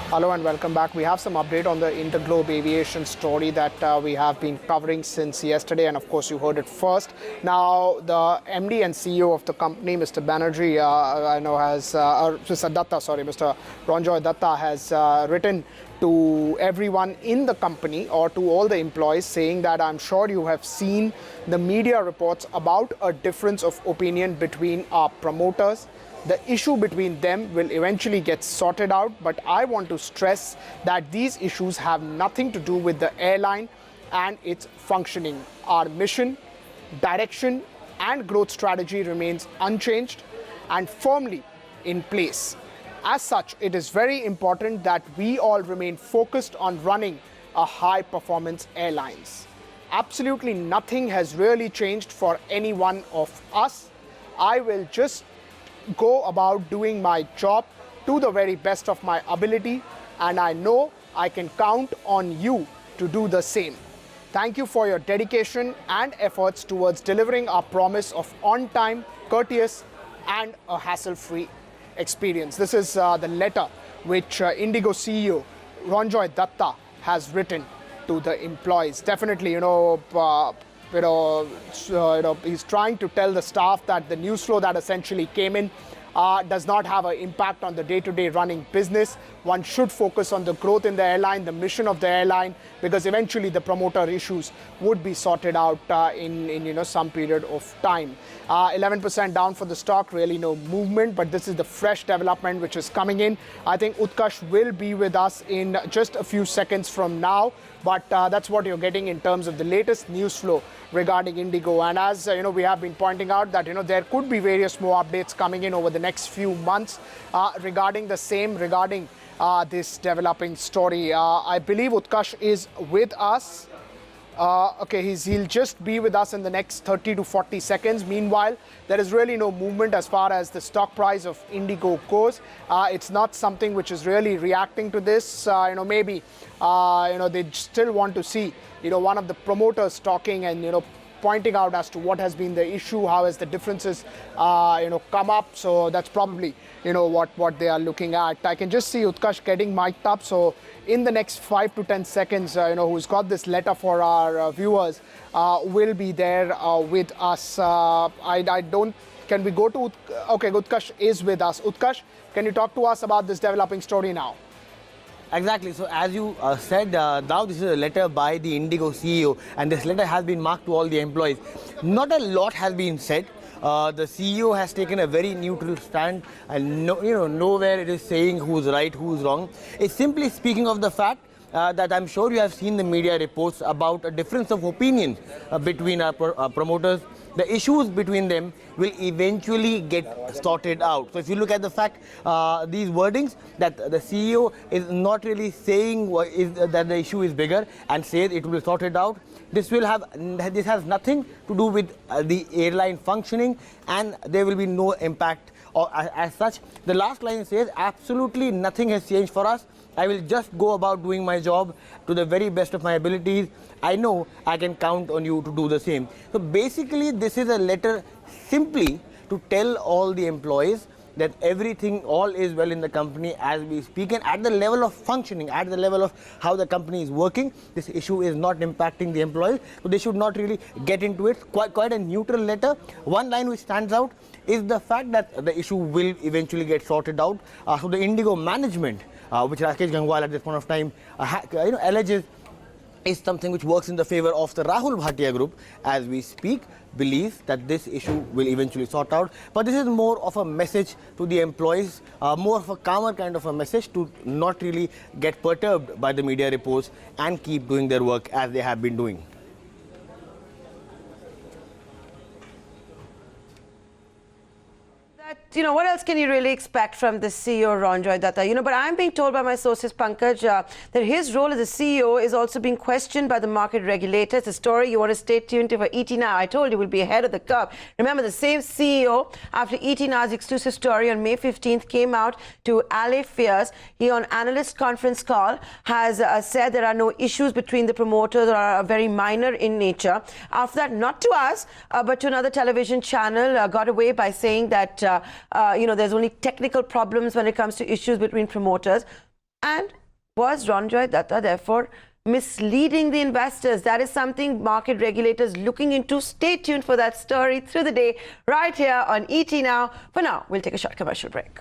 Hello and welcome back. We have some update on the Interglobe aviation story that we have been covering since yesterday, and of course you heard it first. Now the MD and CEO of the company, Mr. Banerjee, I know has, Mr. Dutta, sorry, Mr. Ronojoy Dutta has written to everyone in the company or to all the employees saying that I'm sure you have seen the media reports about a difference of opinion between our promoters. The issue between them will eventually get sorted out, but I want to stress that these issues have nothing to do with the airline and its functioning. Our mission, direction and growth strategy remains unchanged and firmly in place. As such, it is very important that we all remain focused on running a high-performance airlines. Absolutely nothing has really changed for any one of us. I will just go about doing my job to the very best of my ability, and I know I can count on you to do the same. Thank you for your dedication and efforts towards delivering our promise of on-time, courteous and a hassle-free experience. This is the letter which Indigo CEO Ronojoy Dutta has written to the employees. Definitely, he's trying to tell the staff that the news flow that essentially came in does not have an impact on the day-to-day running business. One should focus on the growth in the airline, the mission of the airline, because eventually the promoter issues would be sorted out in some period of time. 11% down for the stock, really no movement, but this is the fresh development which is coming in. I think Utkarsh will be with us in just a few seconds from now, but that's what you're getting in terms of the latest news flow regarding Indigo. And as we have been pointing out that there could be various more updates coming in over the next few months regarding the same, regarding this developing story. I believe Utkarsh is with us. Okay, he'll just be with us in the next 30 to 40 seconds. Meanwhile, there is really no movement as far as the stock price of Indigo goes. It's not something which is really reacting to this. Maybe they still want to see one of the promoters talking and pointing out as to what has been the issue, how has the differences come up. So that's probably what they are looking at. I can just see Utkarsh getting mic'd up. So in the next 5 to 10 seconds, who's got this letter for our viewers will be there with us. Can we go to, okay, Utkarsh is with us. Utkarsh, can you talk to us about this developing story now? Exactly. So as you said, now this is a letter by the Indigo CEO, and this letter has been marked to all the employees. Not a lot has been said. The CEO has taken a very neutral stand, and nowhere it is saying who's right, who's wrong. It's simply speaking of the fact that I'm sure you have seen the media reports about a difference of opinion between our promoters. The issues between them will eventually get sorted out. So if you look at the fact, these wordings, that the CEO is not really saying that the issue is bigger and says it will be sorted out. This has nothing to do with the airline functioning, and there will be no impact as such. The last line says absolutely nothing has changed for us. I will just go about doing my job to the very best of my abilities. I know I can count on you to do the same. So basically, this is a letter simply to tell all the employees that everything, all is well in the company as we speak, and at the level of functioning, at the level of how the company is working, this issue is not impacting the employees, so they should not really get into it. Quite a neutral letter. One line which stands out is the fact that the issue will eventually get sorted out. So the Indigo management, which Rakesh Gangwal at this point of time alleges is something which works in the favor of the Rahul Bhatia group as we speak, believes that this issue will eventually sort out. But this is more of a message to the employees, more of a calmer kind of a message to not really get perturbed by the media reports and keep doing their work as they have been doing. What else can you really expect from the CEO, Ronojoy Dutta? But I'm being told by my sources, Pankaj, that his role as a CEO is also being questioned by the market regulators. The story you want to stay tuned to for ET Now. I told you we'll be ahead of the curve. Remember, the same CEO, after ET Now's exclusive story on May 15th, came out to allay fears. He, on analyst conference call, has said there are no issues between the promoters or are very minor in nature. After that, not to us, but to another television channel, got away by saying that there's only technical problems when it comes to issues between promoters. And was Ronojoy Dutta therefore misleading the investors? That is something market regulators looking into. Stay tuned for that story through the day right here on ET Now. For now, we'll take a short commercial break.